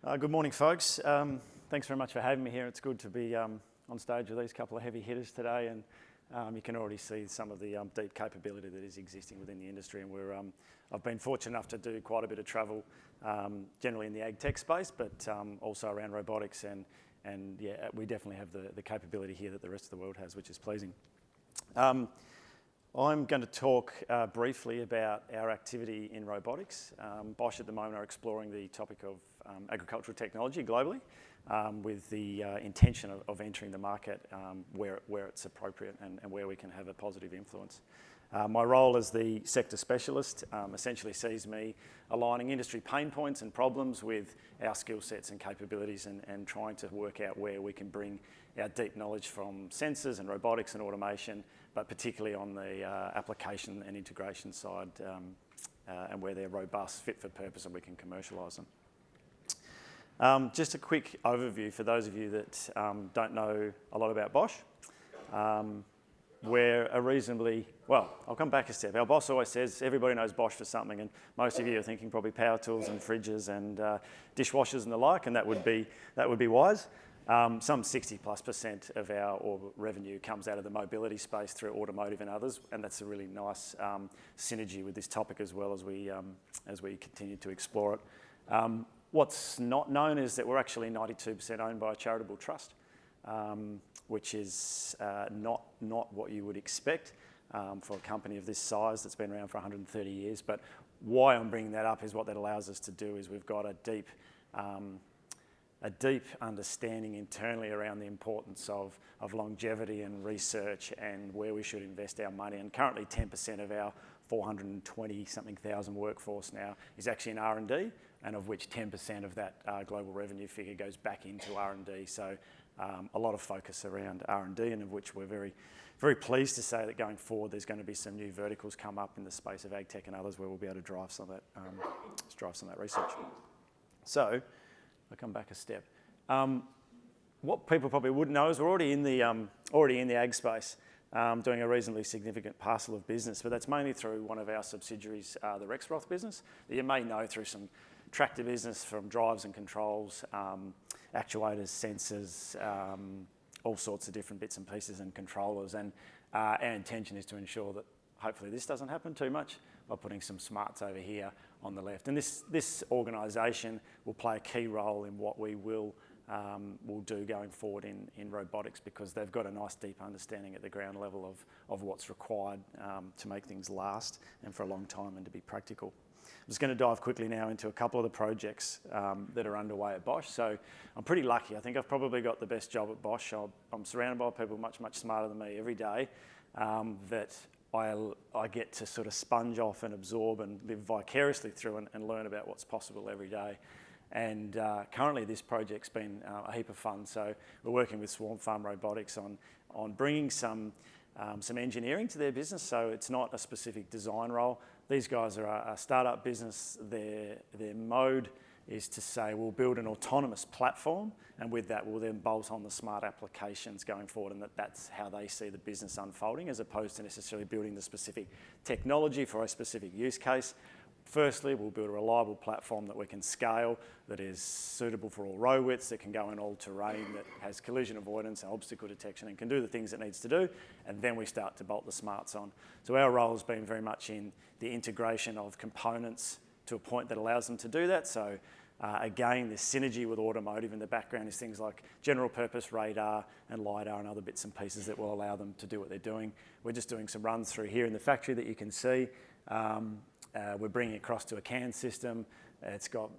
Good morning, folks. Thanks very much for having me here. It's good to be on stage with these couple of heavy hitters today, and you can already see some of the deep capability that is existing within the industry. And I've been fortunate enough to do quite a bit of travel, generally in the ag tech space, but also around robotics. And yeah, we definitely have the capability here that the rest of the world has, which is pleasing. I'm going to talk briefly about our activity in robotics. Bosch at the moment are exploring the topic of agricultural technology globally with the intention of entering the market where it's appropriate and where we can have a positive influence. My role as the sector specialist essentially sees me aligning industry pain points and problems with our skill sets and capabilities and trying to work out where we can bring our deep knowledge from sensors and robotics and automation, but particularly on the application and integration side and where they're robust, fit for purpose, and we can commercialise them. Just a quick overview for those of you that don't know a lot about Bosch. We're a reasonably, well, I'll come back a step. Our boss always says everybody knows Bosch for something, and most of you are thinking probably power tools and fridges and dishwashers and the like, and that would be wise. Some 60+% of our revenue comes out of the mobility space through automotive and others, and that's a really nice synergy with this topic as well as we continue to explore it. What's not known is that we're actually 92% owned by a charitable trust, which is not what you would expect for a company of this size that's been around for 130 years. But why I'm bringing that up is what that allows us to do is we've got a deep understanding internally around the importance of longevity and research and where we should invest our money. And currently 10% of our 420-something thousand workforce now is actually in R&D, and of which 10% of that global revenue figure goes back into R&D. So a lot of focus around R&D, and of which we're very, very pleased to say that going forward there's going to be some new verticals come up in the space of ag tech and others where we'll be able to drive some of that research. So I'll come back a step. What people probably wouldn't know is we're already in the ag space, doing a reasonably significant parcel of business, but that's mainly through one of our subsidiaries, the Rexroth business, that you may know through some tractor business from drives and controls, actuators, sensors, all sorts of different bits and pieces and controllers. And our intention is to ensure that hopefully this doesn't happen too much by putting some smarts over here on the left. And this organisation will play a key role in what we will do going forward in robotics, because they've got a nice deep understanding at the ground level of what's required to make things last and for a long time and to be practical. I'm just going to dive quickly now into a couple of the projects that are underway at Bosch. So I'm pretty lucky. I think I've probably got the best job at Bosch. I'm surrounded by people much, much smarter than me every day that I get to sort of sponge off and absorb and live vicariously through and learn about what's possible every day. And currently this project's been a heap of fun. So we're working with Swarm Farm Robotics on bringing some engineering to their business. So it's not a specific design role. These guys are a startup business. Their mode is to say we'll build an autonomous platform, and with that we'll then bolt on the smart applications going forward, and that's how they see the business unfolding, as opposed to necessarily building the specific technology for a specific use case. Firstly, we'll build a reliable platform that we can scale, that is suitable for all row widths, that can go in all terrain, that has collision avoidance and obstacle detection and can do the things it needs to do, and then we start to bolt the smarts on. So our role has been very much in the integration of components to a point that allows them to do that. So again, this synergy with automotive in the background is things like general purpose radar and LiDAR and other bits and pieces that will allow them to do what they're doing. We're just doing some runs through here in the factory that you can see. We're bringing it across to a CAN system. It's got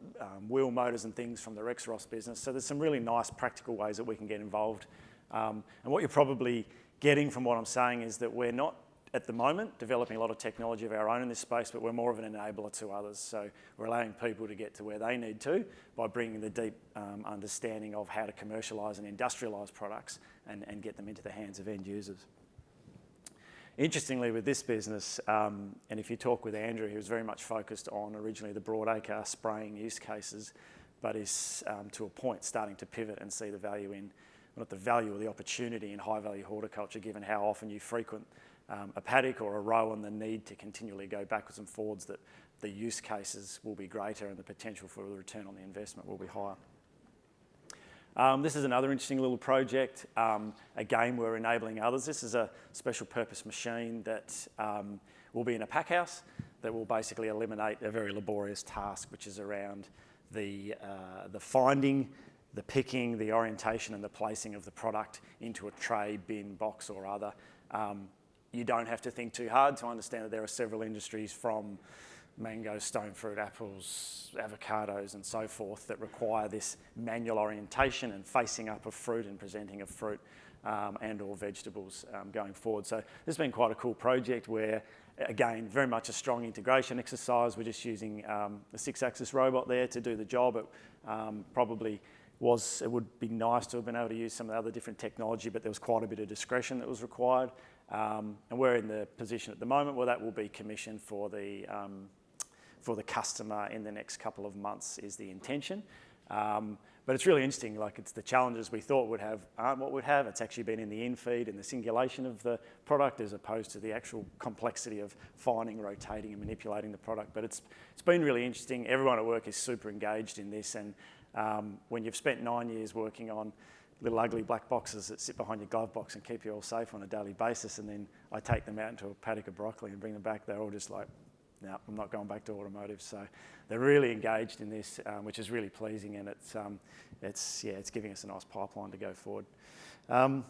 wheel motors and things from the Rexroth business. So there's some really nice practical ways that we can get involved. And what you're probably getting from what I'm saying is that we're not, at the moment, developing a lot of technology of our own in this space, but we're more of an enabler to others. So we're allowing people to get to where they need to by bringing the deep understanding of how to commercialise and industrialise products and get them into the hands of end users. Interestingly, with this business, and if you talk with Andrew, he was very much focused on originally the broadacre spraying use cases, but is to a point starting to pivot and see the value in, not the value or the opportunity in high value horticulture, given how often you frequent a paddock or a row and the need to continually go backwards and forwards, that the use cases will be greater and the potential for the return on the investment will be higher. This is another interesting little project. Again, we're enabling others. This is a special purpose machine that will be in a pack house that will basically eliminate a very laborious task, which is around the finding, the picking, the orientation and the placing of the product into a tray, bin, box or other. You don't have to think too hard to understand that there are several industries from mangoes, stone fruit, apples, avocados and so forth that require this manual orientation and facing up of fruit and presenting of fruit and or vegetables going forward. So this has been quite a cool project where, again, very much a strong integration exercise. We're just using a 6-axis robot there to do the job. It it would be nice to have been able to use some of the other different technology, but there was quite a bit of discretion that was required. And we're in the position at the moment where that will be commissioned for the customer in the next couple of months is the intention. But it's really interesting, like it's the challenges we thought would have aren't what we'd have. It's actually been in the in-feed and the singulation of the product as opposed to the actual complexity of finding, rotating and manipulating the product. But it's been really interesting. Everyone at work is super engaged in this, and when you've spent 9 years working on little ugly black boxes that sit behind your glove box and keep you all safe on a daily basis, and then I take them out into a paddock of broccoli and bring them back, they're all just like, no, I'm not going back to automotive. So they're really engaged in this, which is really pleasing, and it's giving us a nice pipeline to go forward. I'm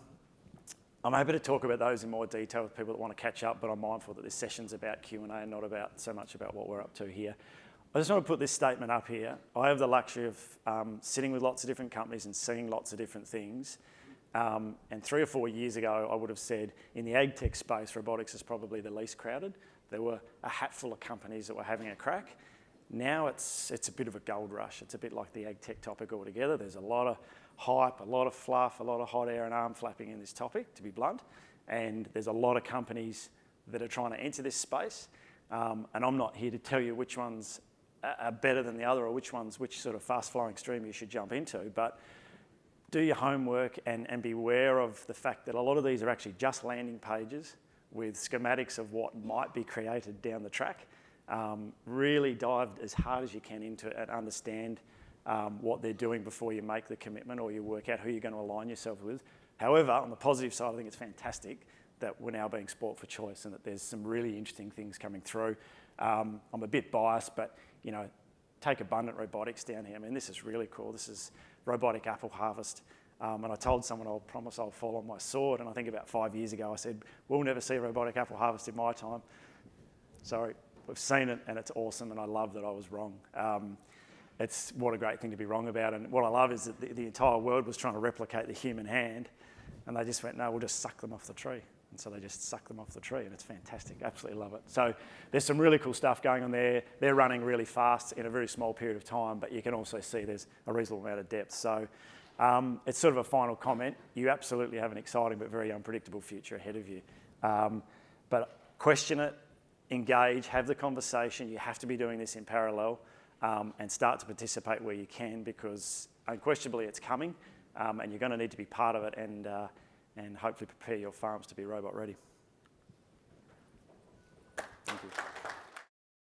happy to talk about those in more detail with people that want to catch up, but I'm mindful that this session's about Q&A and not about so much about what we're up to here. I just want to put this statement up here. I have the luxury of sitting with lots of different companies and seeing lots of different things. And 3 or 4 years ago, I would have said in the ag tech space, robotics is probably the least crowded. There were a hatful of companies that were having a crack. Now it's a bit of a gold rush. It's a bit like the ag tech topic altogether. There's a lot of hype, a lot of fluff, a lot of hot air and arm flapping in this topic, to be blunt. And there's a lot of companies that are trying to enter this space. And I'm not here to tell you which ones are better than the other or which sort of fast-flowing stream you should jump into. But do your homework and be aware of the fact that a lot of these are actually just landing pages with schematics of what might be created down the track. Really dive as hard as you can into it and understand what they're doing before you make the commitment or you work out who you're going to align yourself with. However, on the positive side, I think it's fantastic that we're now being sport for choice and that there's some really interesting things coming through. I'm a bit biased, but you know, take Abundant Robotics down here. I mean, this is really cool. This is robotic apple harvest. And I told someone I'll promise I'll fall on my sword. And I think about 5 years ago, I said, we'll never see a robotic apple harvest in my time. Sorry, we've seen it and it's awesome. And I love that I was wrong. It's what a great thing to be wrong about. And what I love is that the entire world was trying to replicate the human hand. And they just went, no, we'll just suck them off the tree. And so they just suck them off the tree, and it's fantastic. Absolutely love it. So there's some really cool stuff going on there. They're running really fast in a very small period of time, but you can also see there's a reasonable amount of depth. So it's sort of a final comment. You absolutely have an exciting but very unpredictable future ahead of you. But question it, engage, have the conversation. You have to be doing this in parallel and start to participate where you can, because unquestionably it's coming, and you're going to need to be part of it and hopefully prepare your farms to be robot ready. Thank you.